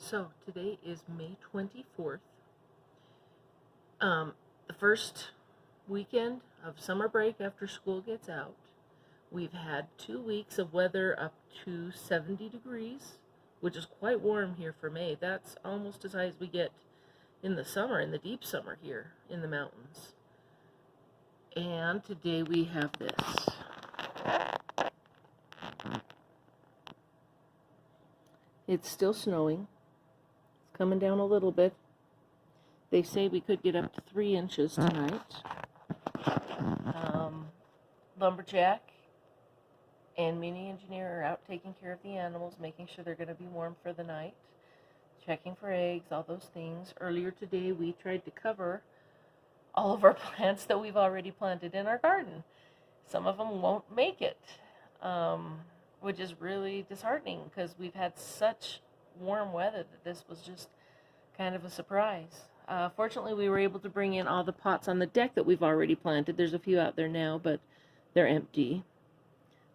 So today is May 24th, the first weekend of summer break after school gets out. We've had 2 weeks of weather up to 70 degrees, which is quite warm here for May. That's almost as high as we get in the summer, in the deep summer here in the mountains. And today we have this. It's still snowing. It's coming down a little bit. They say we could get up to 3 inches tonight. Lumberjack and Mini Engineer are out taking care of the animals, making sure they're going to be warm for the night, checking for eggs, all those things. Earlier today we tried to cover all of our plants that we've already planted in our garden. Some of them won't make it, which is really disheartening because we've had such warm weather that this was just kind of a surprise. Fortunately, we were able to bring in all the pots on the deck that we've already planted. There's a few out there now, but they're empty.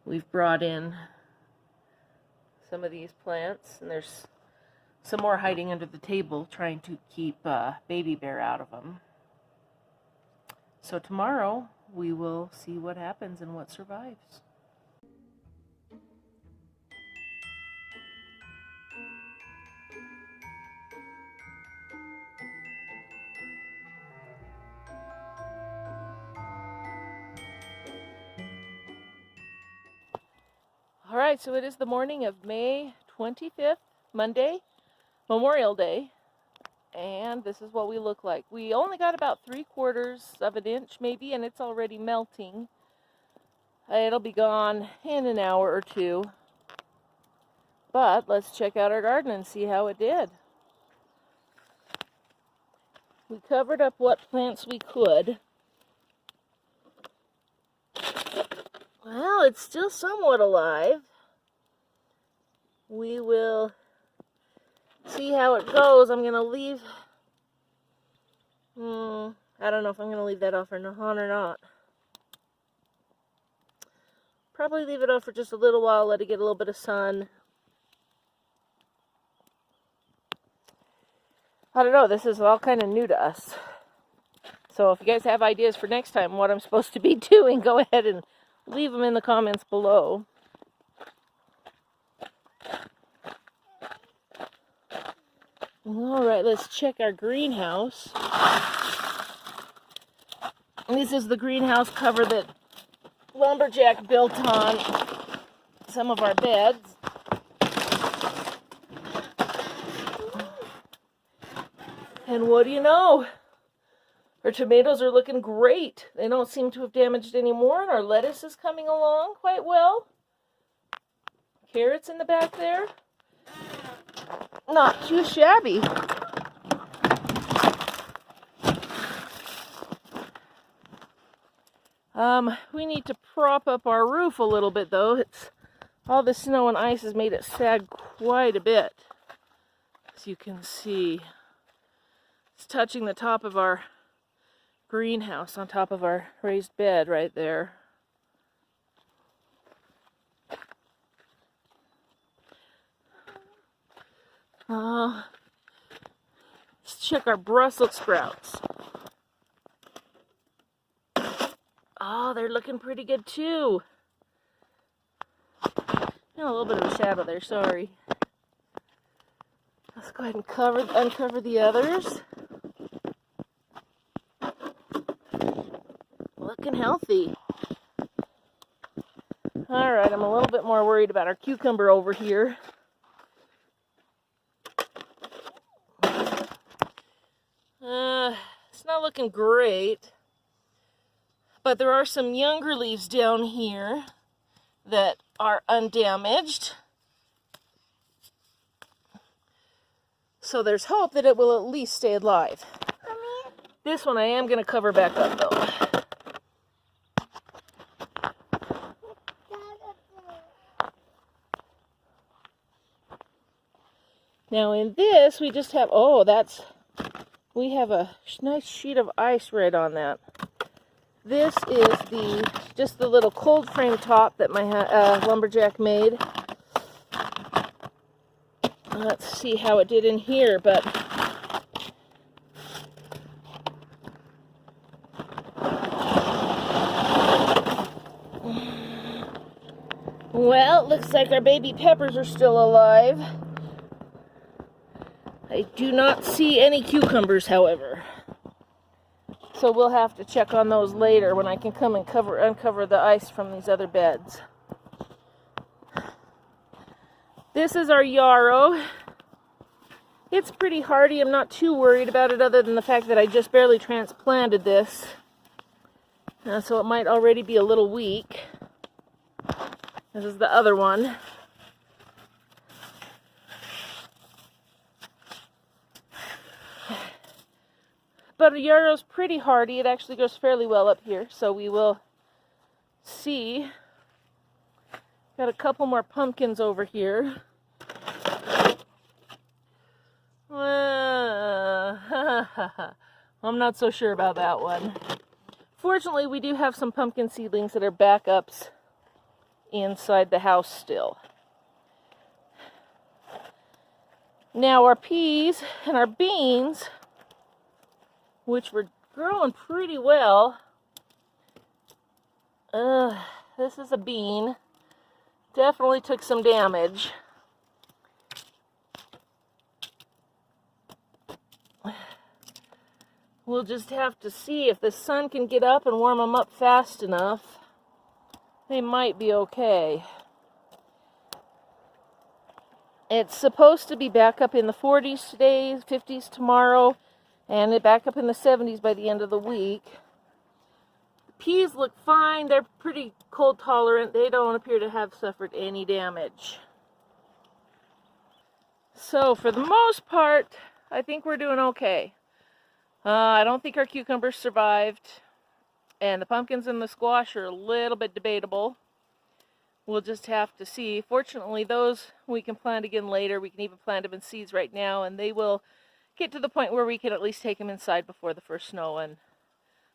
We've brought in some of these plants, and there's some more hiding under the table, trying to keep Baby Bear out of them. So tomorrow, we will see what happens and what survives. All right, so it is the morning of May 25th, Monday, Memorial Day, and this is what we look like. We only got about 3/4 of an inch maybe, and it's already melting. It'll be gone in an hour or two, but let's check out our garden and see how it did. We covered up what plants we could. Well, it's still somewhat alive. We will see how it goes. I'm going to leave... I don't know if I'm going to leave that off on or not. Probably leave it off for just a little while, let it get a little bit of sun. I don't know, this is all kind of new to us. So if you guys have ideas for next time what I'm supposed to be doing, go ahead and leave them in the comments below. Alright, let's check our greenhouse. This is the greenhouse cover that Lumberjack built on some of our beds. And what do you know? Our tomatoes are looking great. They don't seem to have damaged any more, and our lettuce is coming along quite well. Carrots in the back there. Not too shabby. We need to prop up our roof a little bit, though. All the snow and ice has made it sag quite a bit. As you can see, it's touching the top of our greenhouse on top of our raised bed right there. Let's check our Brussels sprouts. Oh, they're looking pretty good too. A little bit of a shadow there, sorry. Let's go ahead and uncover the others. Looking healthy. Alright, I'm a little bit more worried about our cucumber over here. It's not looking great, but there are some younger leaves down here that are undamaged. So there's hope that it will at least stay alive. This one I am going to cover back up though. Now in this, we just have, we have a nice sheet of ice right on that. This is just the little cold frame top that my Lumberjack made. Let's see how it did in here, but well, it looks like our baby peppers are still alive. I do not see any cucumbers, however. So we'll have to check on those later when I can come and uncover the ice from these other beds. This is our yarrow. It's pretty hardy. I'm not too worried about it other than the fact that I just barely transplanted this. So it might already be a little weak. This is the other one. But a yarrow's pretty hardy. It actually goes fairly well up here, so we will see. Got a couple more pumpkins over here. I'm not so sure about that one. Fortunately, we do have some pumpkin seedlings that are backups inside the house still. Now our peas and our beans, which were growing pretty well. This is a bean. Definitely took some damage. We'll just have to see if the sun can get up and warm them up fast enough. They might be okay. It's supposed to be back up in the 40s today, 50s tomorrow, and it back up in the 70s by the end of the week. The peas look fine. They're pretty cold tolerant. They don't appear to have suffered any damage. So for the most part, I think we're doing okay. I don't think our cucumbers survived, and the pumpkins and the squash are a little bit debatable. We'll just have to see. Fortunately, those we can plant again later. We can even plant them in seeds right now, and they will get to the point where we can at least take them inside before the first snow, and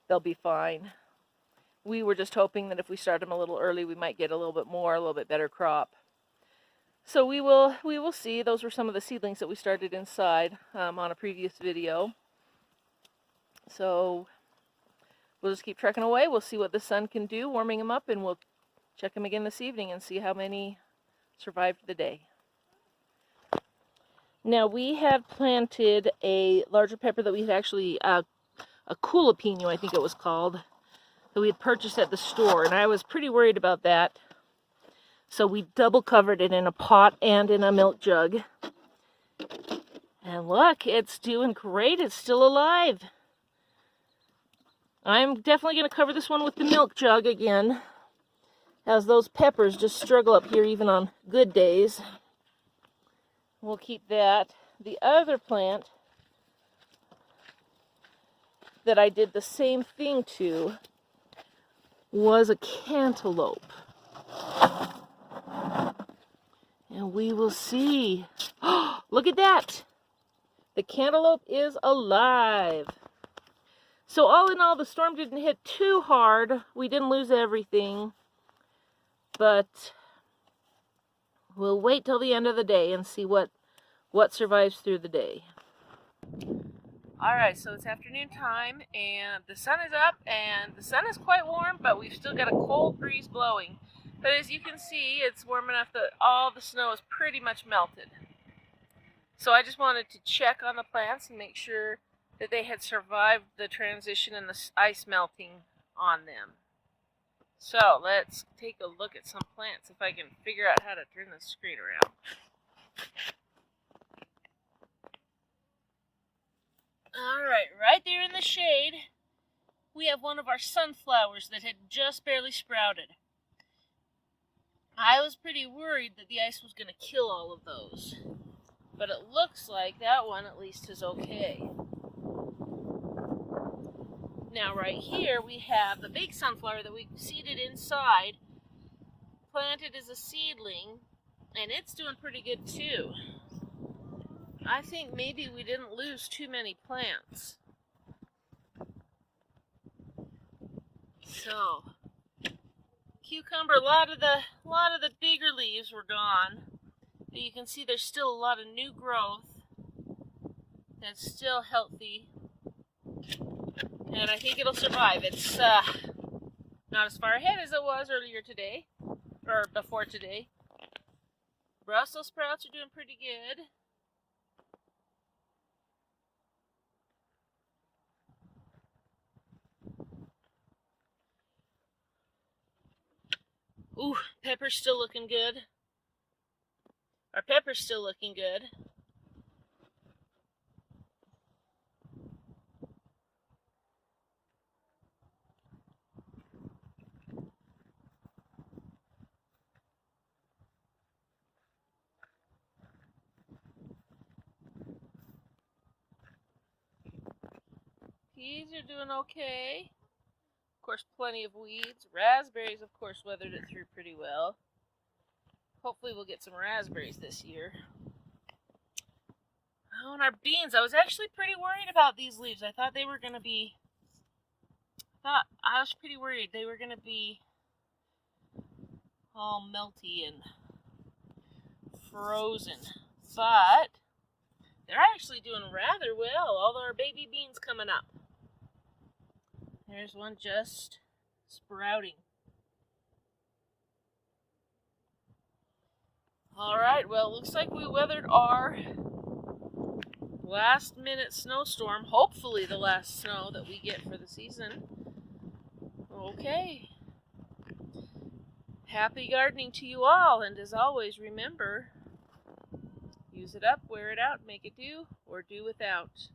they'll be fine. We were just hoping that if we start them a little early, we might get a little bit more, a little bit better crop. So we will see. Those were some of the seedlings that we started inside on a previous video. So we'll just keep trekking away. We'll see what the sun can do, warming them up, and we'll check them again this evening and see how many survived the day. Now we have planted a larger pepper that we had actually, a jalapeno, I think it was called, that we had purchased at the store, and I was pretty worried about that. So we double covered it in a pot and in a milk jug. And look, it's doing great. It's still alive. I'm definitely going to cover this one with the milk jug again, as those peppers just struggle up here even on good days. We'll keep that. The other plant that I did the same thing to was a cantaloupe. And we will see. Look at that! The cantaloupe is alive. So all in all, the storm didn't hit too hard. We didn't lose everything. But we'll wait till the end of the day and see what survives through the day. Alright, so it's afternoon time, and the sun is up, and the sun is quite warm, but we've still got a cold breeze blowing. But as you can see, it's warm enough that all the snow is pretty much melted. So I just wanted to check on the plants and make sure that they had survived the transition and the ice melting on them. So let's take a look at some plants if I can figure out how to turn the screen around. Alright, right there in the shade, we have one of our sunflowers that had just barely sprouted. I was pretty worried that the ice was going to kill all of those, but it looks like that one at least is okay. Now right here we have the big sunflower that we seeded inside, planted as a seedling, and it's doing pretty good too. I think maybe we didn't lose too many plants. So, cucumber, a lot of the bigger leaves were gone, But you can see there's still a lot of new growth that's still healthy. And I think it'll survive. It's not as far ahead as it was earlier today, or before today. Brussels sprouts are doing pretty good. Ooh, pepper's still looking good. Our pepper's still looking good. Peas are doing okay. Of course, plenty of weeds. Raspberries, of course, weathered it through pretty well. Hopefully we'll get some raspberries this year. Oh, and our beans. I was actually pretty worried about these leaves. I thought they were going to be... I was pretty worried they were going to be all melty and frozen. But they're actually doing rather well. All our baby beans coming up. There's one just sprouting. Alright, well, it looks like we weathered our last minute snowstorm. Hopefully the last snow that we get for the season. Okay. Happy gardening to you all, and as always, remember, use it up, wear it out, make it do, or do without.